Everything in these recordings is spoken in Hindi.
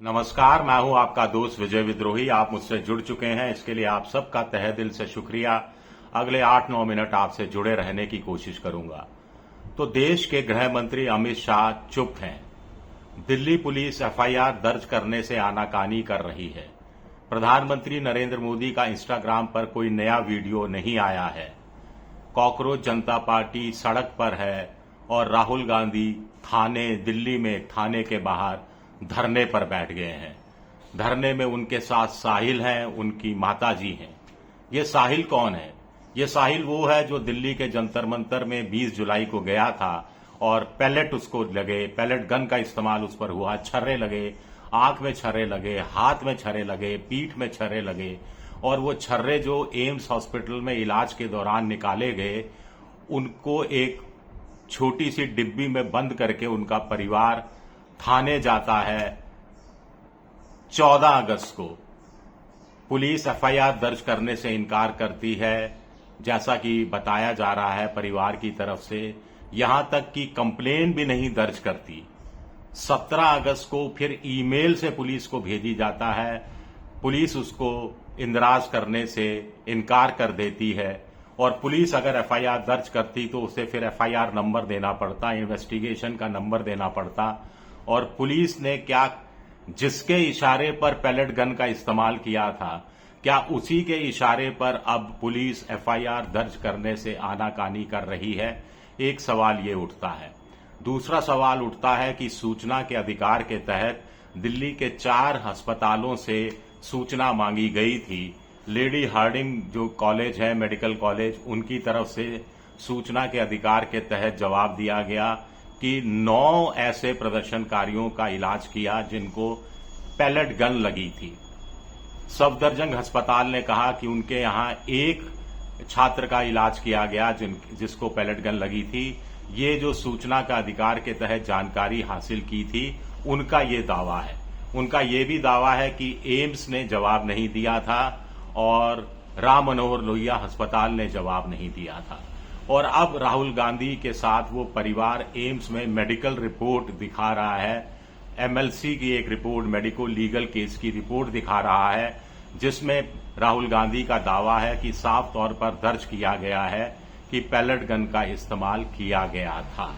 नमस्कार, मैं हूं आपका दोस्त विजय विद्रोही। आप मुझसे जुड़ चुके हैं, इसके लिए आप सबका तहे दिल से शुक्रिया। अगले 8-9 मिनट आपसे जुड़े रहने की कोशिश करूंगा। तो देश के गृह मंत्री अमित शाह चुप हैं। दिल्ली पुलिस एफआईआर दर्ज करने से आनाकानी कर रही है। प्रधानमंत्री नरेंद्र मोदी का इंस्टाग्राम पर कोई नया वीडियो नहीं आया है। कॉकरोच जनता पार्टी सड़क पर है और राहुल गांधी दिल्ली में थाने के बाहर धरने पर बैठ गए हैं। धरने में उनके साथ साहिल हैं, उनकी माताजी हैं। ये साहिल कौन है? ये साहिल वो है जो दिल्ली के जंतर मंतर में 20 जुलाई को गया था और पैलेट उसको लगे, पैलेट गन का इस्तेमाल उस पर हुआ, छर्रे लगे, आंख में छर्रे लगे, हाथ में छर्रे लगे, पीठ में छर्रे लगे और वो छर्रे जो एम्स हॉस्पिटल में इलाज के दौरान निकाले गए, उनको एक छोटी सी डिब्बी में बंद करके उनका परिवार थाने जाता है 14 अगस्त को। पुलिस एफआईआर दर्ज करने से इनकार करती है, जैसा कि बताया जा रहा है परिवार की तरफ से। यहां तक कि कंप्लेन भी नहीं दर्ज करती। 17 अगस्त को फिर ईमेल से पुलिस को भेजी जाता है। पुलिस उसको इंदराज करने से इनकार कर देती है और पुलिस अगर एफआईआर दर्ज करती तो उसे फिर एफआईआर नंबर देना पड़ता, इन्वेस्टिगेशन का नंबर देना पड़ता। और पुलिस ने क्या जिसके इशारे पर पैलेट गन का इस्तेमाल किया था, क्या उसी के इशारे पर अब पुलिस एफआईआर दर्ज करने से आनाकानी कर रही है? एक सवाल ये उठता है। दूसरा सवाल उठता है कि सूचना के अधिकार के तहत दिल्ली के 4 अस्पतालों से सूचना मांगी गई थी। लेडी हार्डिंग जो कॉलेज है, मेडिकल कॉलेज, उनकी तरफ से सूचना के अधिकार के तहत जवाब दिया गया कि 9 ऐसे प्रदर्शनकारियों का इलाज किया जिनको पैलेट गन लगी थी। सफदरजंग अस्पताल ने कहा कि उनके यहां एक छात्र का इलाज किया गया जिसको पैलेट गन लगी थी। ये जो सूचना का अधिकार के तहत जानकारी हासिल की थी, उनका ये दावा है। उनका ये भी दावा है कि एम्स ने जवाब नहीं दिया था और राम मनोहर लोहिया अस्पताल ने जवाब नहीं दिया था। और अब राहुल गांधी के साथ वो परिवार एम्स में मेडिकल रिपोर्ट दिखा रहा है, एमएलसी की एक रिपोर्ट, मेडिको लीगल केस की रिपोर्ट दिखा रहा है, जिसमें राहुल गांधी का दावा है कि साफ तौर पर दर्ज किया गया है कि पैलेट गन का इस्तेमाल किया गया था।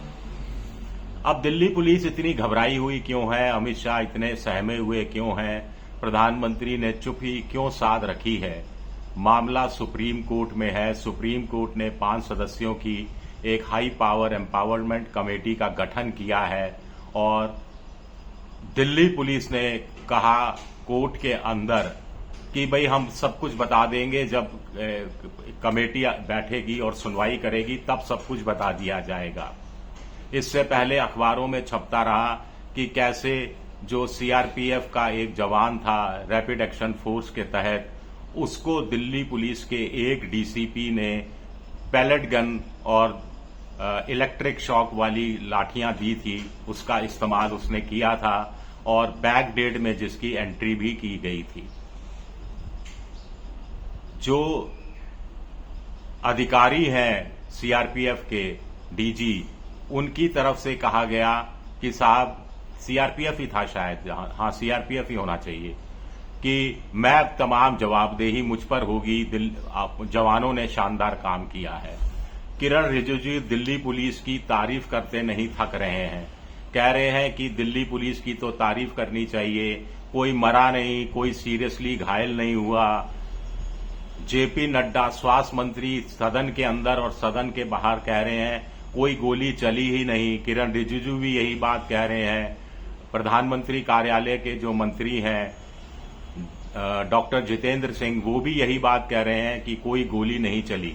अब दिल्ली पुलिस इतनी घबराई हुई क्यों है? अमित शाह इतने सहमे हुए क्यों हैं? प्रधानमंत्री ने चुप ही क्यों साध रखी है? मामला सुप्रीम कोर्ट में है। सुप्रीम कोर्ट ने 5 सदस्यों की एक हाई पावर एम्पावरमेंट कमेटी का गठन किया है और दिल्ली पुलिस ने कहा कोर्ट के अंदर कि भाई हम सब कुछ बता देंगे, जब कमेटी बैठेगी और सुनवाई करेगी तब सब कुछ बता दिया जाएगा। इससे पहले अखबारों में छपता रहा कि कैसे जो सीआरपीएफ का एक जवान था रैपिड एक्शन फोर्स के तहत, उसको दिल्ली पुलिस के एक डीसीपी ने पैलेट गन और इलेक्ट्रिक शॉक वाली लाठियां दी थी, उसका इस्तेमाल उसने किया था और बैक डेट में जिसकी एंट्री भी की गई थी। जो अधिकारी हैं सीआरपीएफ के डीजी, उनकी तरफ से कहा गया कि साहब, सीआरपीएफ ही था शायद, हाँ सीआरपीएफ ही होना चाहिए, कि मैं तमाम जवाबदेही मुझ पर होगी, जवानों ने शानदार काम किया है। किरण रिजिजू दिल्ली पुलिस की तारीफ करते नहीं थक रहे हैं। कह रहे हैं कि दिल्ली पुलिस की तो तारीफ करनी चाहिए, कोई मरा नहीं, कोई सीरियसली घायल नहीं हुआ। जेपी नड्डा स्वास्थ्य मंत्री सदन के अंदर और सदन के बाहर कह रहे हैं कोई गोली चली ही नहीं। किरण रिजिजू भी यही बात कह रहे हैं। प्रधानमंत्री कार्यालय के जो मंत्री हैं डॉक्टर जितेंद्र सिंह, वो भी यही बात कह रहे हैं कि कोई गोली नहीं चली।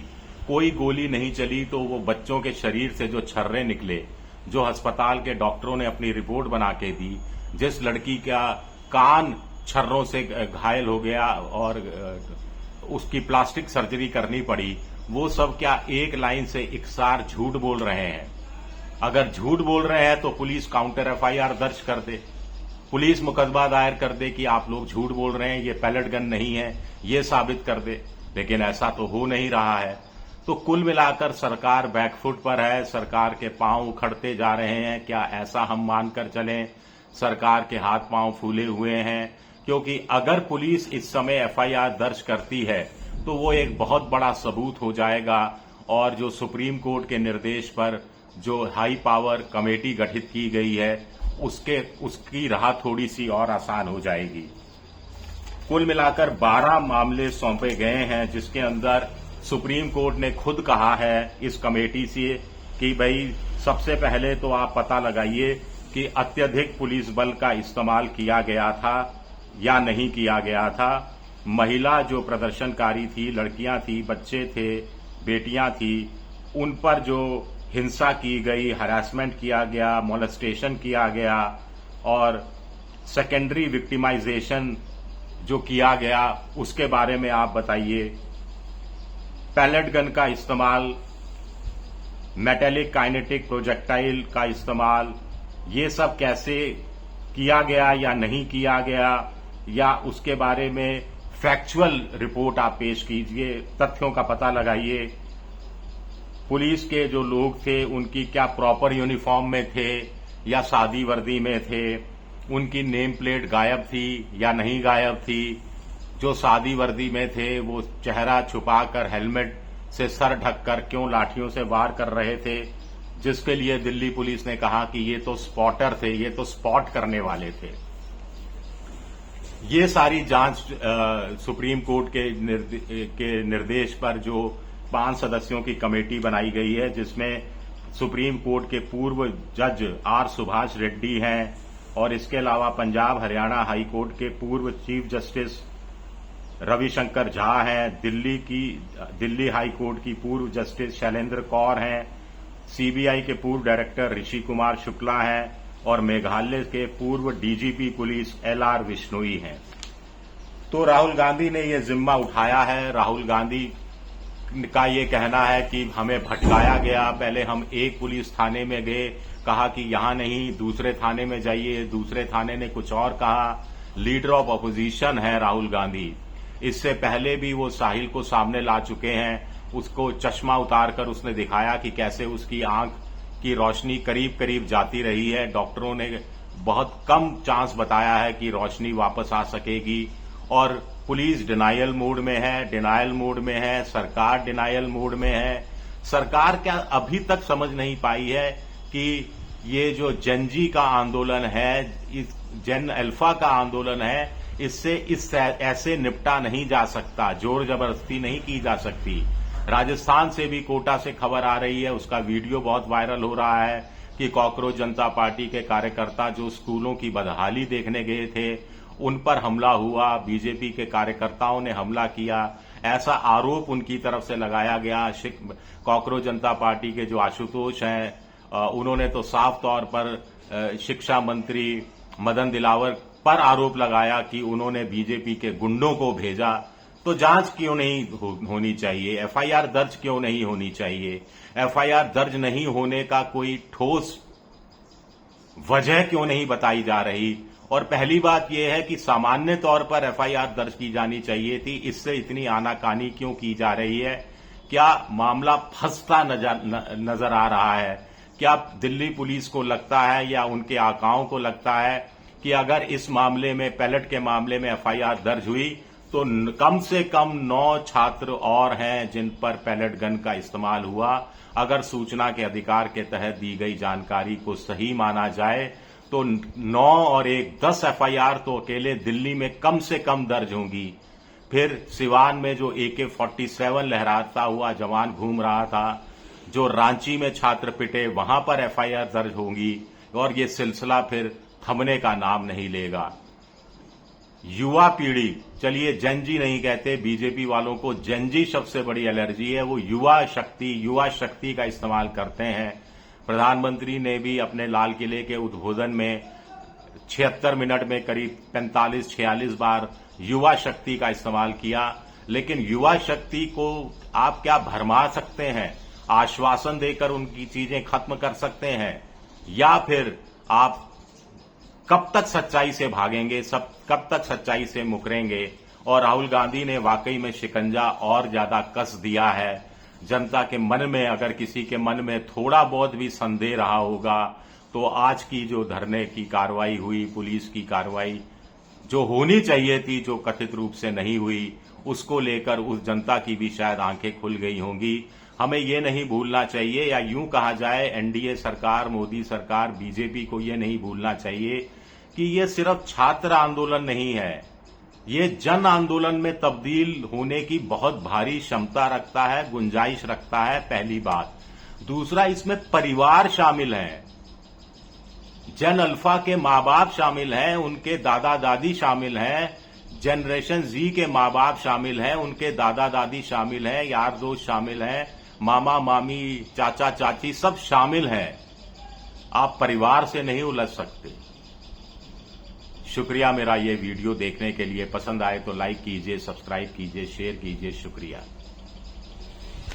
कोई गोली नहीं चली तो वो बच्चों के शरीर से जो छर्रे निकले, जो अस्पताल के डॉक्टरों ने अपनी रिपोर्ट बना के दी, जिस लड़की का कान छर्रों से घायल हो गया और उसकी प्लास्टिक सर्जरी करनी पड़ी, वो सब क्या एक लाइन से इकसार झूठ बोल रहे हैं? अगर झूठ बोल रहे हैं तो पुलिस काउंटर एफआईआर दर्ज कर दे, पुलिस मुकदमा दायर कर दे कि आप लोग झूठ बोल रहे हैं, ये पैलेट गन नहीं है, ये साबित कर दे। लेकिन ऐसा तो हो नहीं रहा है। तो कुल मिलाकर सरकार बैकफुट पर है, सरकार के पांव उखड़ते जा रहे हैं। क्या ऐसा हम मानकर चलें? सरकार के हाथ पांव फूले हुए हैं, क्योंकि अगर पुलिस इस समय एफआईआर दर्ज करती है तो वो एक बहुत बड़ा सबूत हो जाएगा और जो सुप्रीम कोर्ट के निर्देश पर जो हाई पावर कमेटी गठित की गई है उसकी राह थोड़ी सी और आसान हो जाएगी। कुल मिलाकर 12 मामले सौंपे गए हैं, जिसके अंदर सुप्रीम कोर्ट ने खुद कहा है इस कमेटी से कि भाई सबसे पहले तो आप पता लगाइए कि अत्यधिक पुलिस बल का इस्तेमाल किया गया था या नहीं किया गया था। महिला जो प्रदर्शनकारी थी, लड़कियां थी, बच्चे थे, बेटियां थी, उन पर जो हिंसा की गई, हरासमेंट किया गया, मोलेस्टेशन किया गया और सेकेंडरी विक्टिमाइजेशन जो किया गया उसके बारे में आप बताइए। पैलेट गन का इस्तेमाल, मेटेलिक काइनेटिक प्रोजेक्टाइल का इस्तेमाल, ये सब कैसे किया गया या नहीं किया गया, या उसके बारे में फैक्चुअल रिपोर्ट आप पेश कीजिए, तथ्यों का पता लगाइए। पुलिस के जो लोग थे उनकी क्या प्रॉपर यूनिफॉर्म में थे या सादी वर्दी में थे, उनकी नेम प्लेट गायब थी या नहीं गायब थी, जो सादी वर्दी में थे वो चेहरा छुपाकर हेलमेट से सर ढककर क्यों लाठियों से वार कर रहे थे, जिसके लिए दिल्ली पुलिस ने कहा कि ये तो स्पॉटर थे, ये तो स्पॉट करने वाले थे। ये सारी जांच सुप्रीम कोर्ट के निर्देश पर जो 5 सदस्यों की कमेटी बनाई गई है, जिसमें सुप्रीम कोर्ट के पूर्व जज आर सुभाष रेड्डी हैं और इसके अलावा पंजाब हरियाणा हाई कोर्ट के पूर्व चीफ जस्टिस रविशंकर झा हैं, दिल्ली हाई कोर्ट की पूर्व जस्टिस शैलेंद्र कौर हैं, सीबीआई के पूर्व डायरेक्टर ऋषि कुमार शुक्ला हैं और मेघालय के पूर्व डीजीपी पुलिस एलआर विश्नोई हैं। तो राहुल गांधी ने ये जिम्मा उठाया है। राहुल गांधी का ये कहना है कि हमें भटकाया गया, पहले हम एक पुलिस थाने में गए, कहा कि यहां नहीं दूसरे थाने में जाइए, दूसरे थाने ने कुछ और कहा। लीडर ऑफ अपोजिशन है राहुल गांधी। इससे पहले भी वो साहिल को सामने ला चुके हैं, उसको चश्मा उतारकर उसने दिखाया कि कैसे उसकी आंख की रोशनी करीब करीब जाती रही है। डॉक्टरों ने बहुत कम चांस बताया है कि रोशनी वापस आ सकेगी और पुलिस डिनायल मोड में है, सरकार डिनायल मोड में है। सरकार क्या अभी तक समझ नहीं पाई है कि ये जो जेन-जी का आंदोलन है, जेन अल्फा का आंदोलन है, इससे ऐसे निपटा नहीं जा सकता, जोर जबरदस्ती नहीं की जा सकती। राजस्थान से भी कोटा से खबर आ रही है, उसका वीडियो बहुत वायरल हो रहा है कि कॉकरोच जनता पार्टी के कार्यकर्ता जो स्कूलों की बदहाली देखने गए थे उन पर हमला हुआ, बीजेपी के कार्यकर्ताओं ने हमला किया, ऐसा आरोप उनकी तरफ से लगाया गया। कॉकरोच जनता पार्टी के जो आशुतोष हैं उन्होंने तो साफ तौर पर शिक्षा मंत्री मदन दिलावर पर आरोप लगाया कि उन्होंने बीजेपी के गुंडों को भेजा। तो जांच क्यों नहीं होनी चाहिए? एफआईआर दर्ज क्यों नहीं होनी चाहिए? एफआईआर दर्ज नहीं होने का कोई ठोस वजह क्यों नहीं बताई जा रही? और पहली बात यह है कि सामान्य तौर पर एफआईआर दर्ज की जानी चाहिए थी, इससे इतनी आनाकानी क्यों की जा रही है? क्या मामला फंसता नजर आ रहा है? क्या दिल्ली पुलिस को लगता है या उनके आकाओं को लगता है कि अगर इस मामले में, पैलेट के मामले में एफआईआर दर्ज हुई तो कम से कम 9 छात्र और हैं जिन पर पैलेट गन का इस्तेमाल हुआ? अगर सूचना के अधिकार के तहत दी गई जानकारी को सही माना जाए तो 9 और 1 10 एफआईआर तो अकेले दिल्ली में कम से कम दर्ज होंगी। फिर सिवान में जो AK-47 लहराता हुआ जवान घूम रहा था, जो रांची में छात्र पिटे, वहां पर एफआईआर दर्ज होंगी और ये सिलसिला फिर थमने का नाम नहीं लेगा। युवा पीढ़ी, चलिए जेन-जी नहीं कहते, बीजेपी वालों को जेन-जी शब्द से बड़ी एलर्जी है, वो युवा शक्ति का इस्तेमाल करते हैं। प्रधानमंत्री ने भी अपने लाल किले के उद्बोधन में 76 मिनट में करीब 45-46 बार युवा शक्ति का इस्तेमाल किया, लेकिन युवा शक्ति को आप क्या भरमा सकते हैं? आश्वासन देकर उनकी चीजें खत्म कर सकते हैं? या फिर आप कब तक सच्चाई से भागेंगे, कब तक सच्चाई से मुकरेंगे? और राहुल गांधी ने वाकई में शिकंजा और ज्यादा कस दिया है। जनता के मन में, अगर किसी के मन में थोड़ा बहुत भी संदेह रहा होगा, तो आज की जो धरने की कार्रवाई हुई, पुलिस की कार्रवाई जो होनी चाहिए थी, जो कथित रूप से नहीं हुई, उसको लेकर उस जनता की भी शायद आंखें खुल गई होंगी। हमें ये नहीं भूलना चाहिए, या यूं कहा जाए एनडीए सरकार, मोदी सरकार, बीजेपी को ये नहीं भूलना चाहिए कि ये सिर्फ छात्र आंदोलन नहीं है, ये जन आंदोलन में तब्दील होने की बहुत भारी क्षमता रखता है, गुंजाइश रखता है, पहली बात। दूसरा, इसमें परिवार शामिल हैं, जन अल्फा के माँ बाप शामिल हैं, उनके दादा दादी शामिल हैं, जनरेशन जी के माँ बाप शामिल हैं, उनके दादा दादी शामिल हैं, यार दोस्त शामिल हैं, मामा मामी, चाचा चाची सब शामिल हैं। आप परिवार से नहीं उलझ सकते। शुक्रिया मेरा ये वीडियो देखने के लिए। पसंद आए तो लाइक कीजिए, सब्सक्राइब कीजिए, शेयर कीजिए। शुक्रिया।